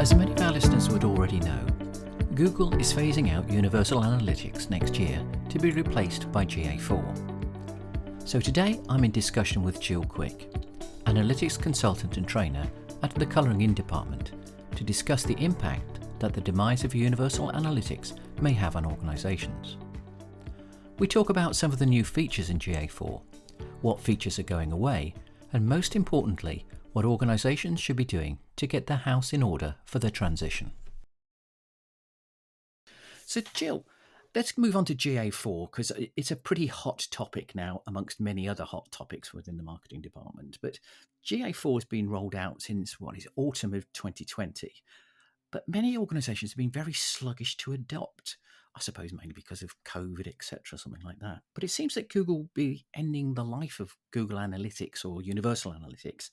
As many of our listeners would already know, Google is phasing out Universal Analytics next year to be replaced by GA4. So today I'm in discussion with Jill Quick, analytics consultant and trainer at the Colouring In department, to discuss the impact that the demise of Universal Analytics may have on organisations. We talk about some of the new features in GA4, what features are going away, and most importantly, what organisations should be doing to get their house in order for the transition. So Jill, let's move on to GA4 because it's a pretty hot topic now amongst many other hot topics within the marketing department. But GA4 has been rolled out since autumn of 2020. But many organisations have been very sluggish to adopt, I suppose mainly because of COVID, etc., something like that. But it seems that Google will be ending the life of Google Analytics or Universal Analytics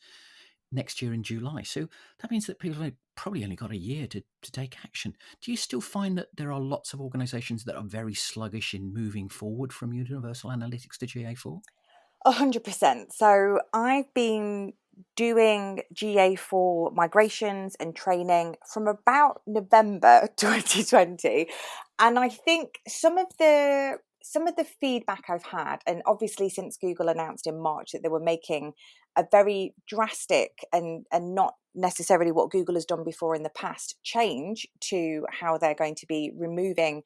next year in July. So that means that people have probably only got a year to take action. Do you still find that there are lots of organisations that are very sluggish in moving forward from Universal Analytics to GA4? 100%. So I've been doing GA4 migrations and training from about November 2020, and I think some of the feedback I've had, and obviously since Google announced in March that they were making a very drastic and not necessarily what Google has done before in the past change to how they're going to be removing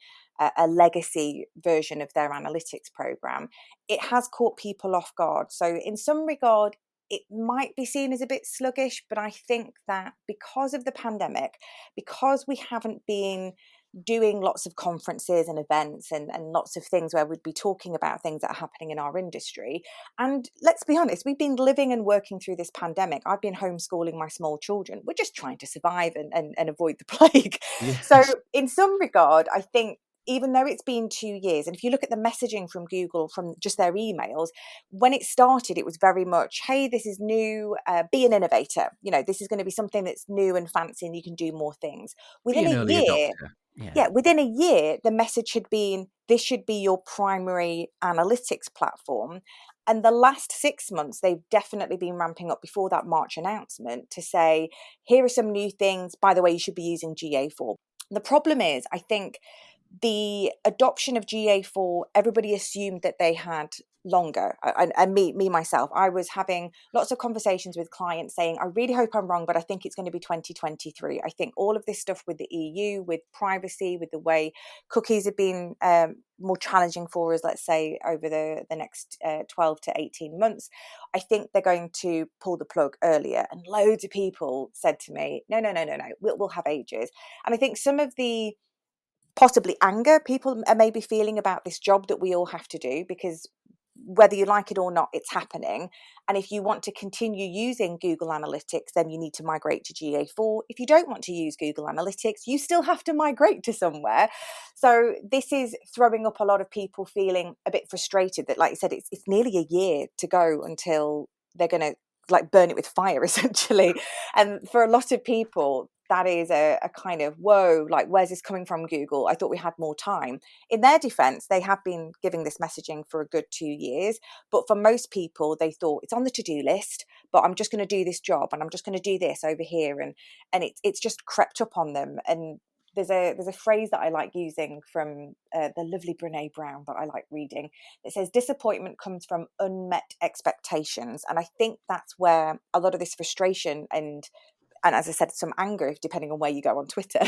a legacy version of their analytics program, it has caught people off guard. So in some regard, it might be seen as a bit sluggish, but I think that because of the pandemic, because we haven't been doing lots of conferences and events and lots of things where we'd be talking about things that are happening in our industry. And let's be honest, we've been living and working through this pandemic. I've been homeschooling my small children. We're just trying to survive and avoid the plague. Yes. So in some regard, I think even though it's been 2 years, and if you look at the messaging from Google, from just their emails, when it started, it was very much, hey, this is new, be an innovator. You know, this is going to be something that's new and fancy and you can do more things. Be an early adopter. Yeah, within a year, the message had been, this should be your primary analytics platform. And the last 6 months, they've definitely been ramping up before that March announcement to say, here are some new things. By the way, you should be using GA4. The problem is, I think the adoption of GA4, everybody assumed that they had longer. And me myself, I was having lots of conversations with clients saying, I really hope I'm wrong, but I think it's going to be 2023. I think all of this stuff with the EU, with privacy, with the way cookies have been more challenging for us, let's say, over the next 12 to 18 months, I think they're going to pull the plug earlier. And loads of people said to me, no, we'll have ages. And I think some of the possibly anger people are maybe feeling about this job that we all have to do, because whether you like it or not, it's happening. And if you want to continue using Google Analytics, then you need to migrate to GA4. If you don't want to use Google Analytics, you still have to migrate to somewhere. So this is throwing up a lot of people feeling a bit frustrated that, like you said, it's nearly a year to go until they're going to burn it with fire, essentially. And for a lot of people, that is a kind of, whoa, where's this coming from, Google? I thought we had more time. In their defense, they have been giving this messaging for a good 2 years. But for most people, they thought it's on the to-do list, but I'm just going to do this job and I'm just going to do this over here. And it's just crept up on them. And there's a phrase that I like using from the lovely Brene Brown that I like reading. It says, disappointment comes from unmet expectations. And I think that's where a lot of this frustration and as I said, some anger, depending on where you go on Twitter,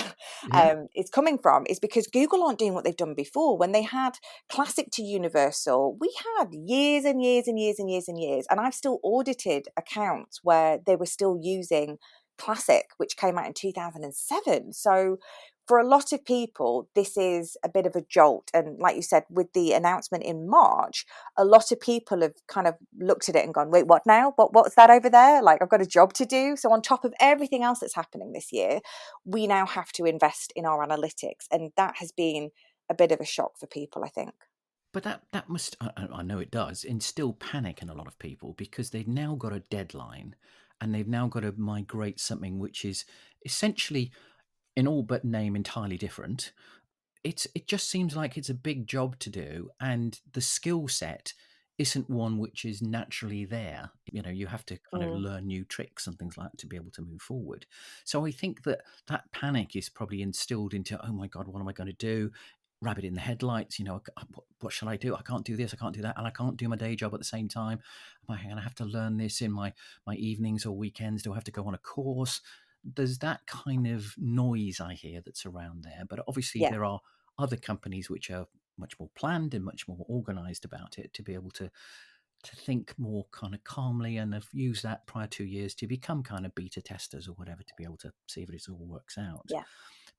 is coming from, is because Google aren't doing what they've done before. When they had Classic to Universal, we had years and years and years and years and years. And I've still audited accounts where they were still using Classic, which came out in 2007. So for a lot of people, this is a bit of a jolt. And like you said, with the announcement in March, a lot of people have kind of looked at it and gone, wait, what now? What's that over there? I've got a job to do. So on top of everything else that's happening this year, we now have to invest in our analytics. And that has been a bit of a shock for people, I think. But that must, I know it does, instill panic in a lot of people because they've now got a deadline and they've now got to migrate something which is essentially, in all but name, entirely different. It just seems like it's a big job to do, and the skill set isn't one which is naturally there. You have to kind of Mm. learn new tricks and things like that to be able to move forward. So I think that panic is probably instilled into, oh my God, what am I going to do? Rabbit in the headlights, what shall I do? I can't do this, I can't do that, and I can't do my day job at the same time. Am I going to have to learn this in my evenings or weekends? Do I have to go on a course? There's that kind of noise I hear that's around there. But obviously Yeah. there are other companies which are much more planned and much more organized about it to be able to think more kind of calmly, and have used that prior 2 years to become kind of beta testers or whatever to be able to see if it all works out. Yeah.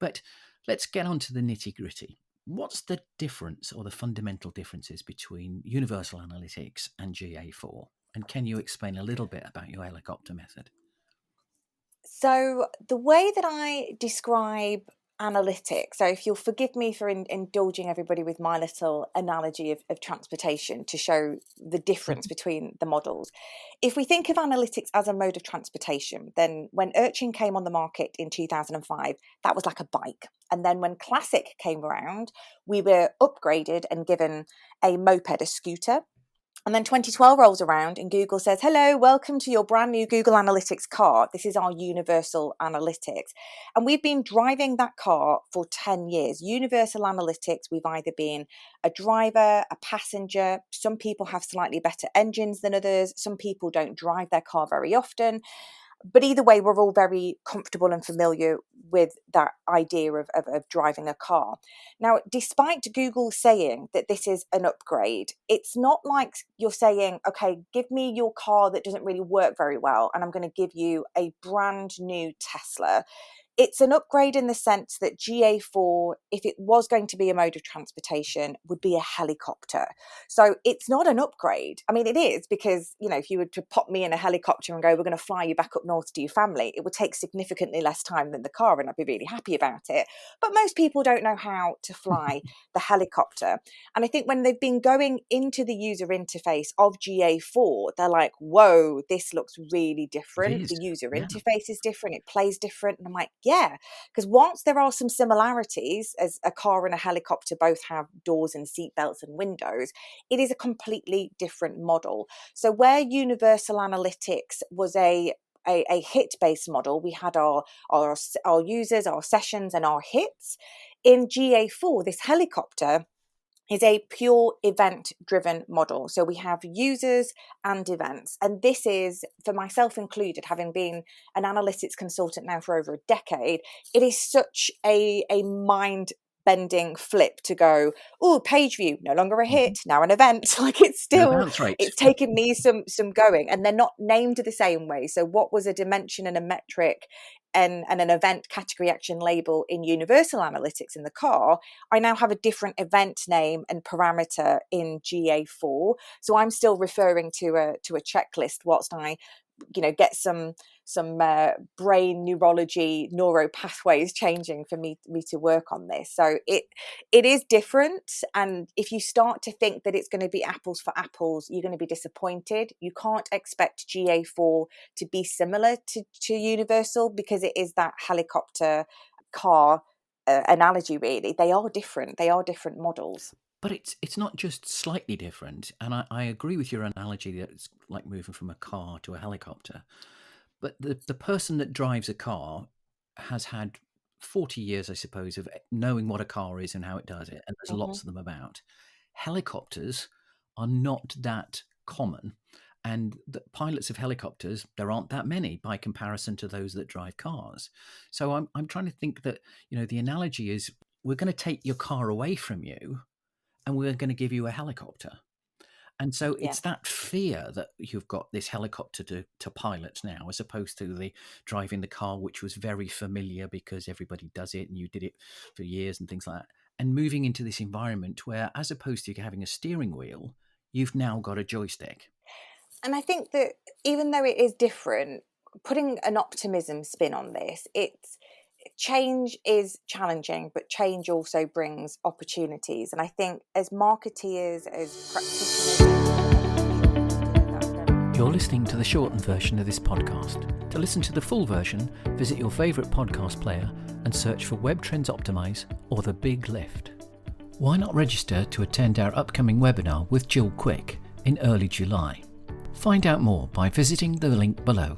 But let's get on to the nitty gritty. What's the difference or the fundamental differences between Universal Analytics and GA4? And can you explain a little bit about your helicopter method? So the way that I describe analytics, so if you'll forgive me for indulging everybody with my little analogy of transportation to show the difference between the models. If we think of analytics as a mode of transportation, then when Urchin came on the market in 2005, that was like a bike. And then when Classic came around, we were upgraded and given a moped, a scooter. And then 2012 rolls around and Google says, hello, welcome to your brand new Google Analytics car. This is our Universal Analytics. And we've been driving that car for 10 years. Universal Analytics, we've either been a driver, a passenger. Some people have slightly better engines than others. Some people don't drive their car very often. But either way, we're all very comfortable and familiar with that idea of driving a car. Now, despite Google saying that this is an upgrade, it's not like you're saying, okay, give me your car that doesn't really work very well, and I'm going to give you a brand new Tesla. It's an upgrade in the sense that GA4, if it was going to be a mode of transportation, would be a helicopter. So it's not an upgrade. I mean, it is, because, if you were to pop me in a helicopter and go, we're going to fly you back up north to your family, it would take significantly less time than the car, and I'd be really happy about it. But most people don't know how to fly the helicopter. And I think when they've been going into the user interface of GA4, they're like, whoa, this looks really different. It is, The user yeah. interface is different. It plays different. And I'm like, yeah, because whilst there are some similarities, as a car and a helicopter both have doors and seat belts and windows, it is a completely different model. So where Universal Analytics was a hit-based model, we had our users, our sessions, and our hits. In GA4, this helicopter is a pure event-driven model. So we have users and events. And this is, for myself included, having been an analytics consultant now for over a decade, it is such a mind-bending flip to go, oh, page view, no longer a hit, now an event. Like, it's No still, bounce rates. it's taken me some going, and they're not named the same way. So what was a dimension and a metric and an event category action label in Universal Analytics in the car, I now have a different event name and parameter in GA4. So I'm still referring to a checklist whilst I get some brain neurology, neuro pathways changing for me to work on this. So it is different, and if you start to think that it's going to be apples for apples, you're going to be disappointed. You can't expect GA4 to be similar to Universal, because it is that helicopter car analogy. Really, they are different models. But it's not just slightly different, and I agree with your analogy that it's like moving from a car to a helicopter. But the person that drives a car has had 40 years, I suppose, of knowing what a car is and how it does it, and there's lots of them about. Helicopters are not that common, and the pilots of helicopters, there aren't that many by comparison to those that drive cars. So I'm trying to think that, the analogy is, we're going to take your car away from you, and we're going to give you a helicopter. And so it's that fear that you've got this helicopter to pilot now, as opposed to the driving the car, which was very familiar because everybody does it and you did it for years and things like that. And moving into this environment where, as opposed to having a steering wheel, you've now got a joystick. And I think that even though it is different, putting an optimism spin on this, change is challenging, but change also brings opportunities. And I think as marketeers, as practitioners... You're listening to the shortened version of this podcast. To listen to the full version, visit your favourite podcast player and search for Webtrends Optimize or The Big Lift. Why not register to attend our upcoming webinar with Jill Quick, in early July. Find out more by visiting the link below.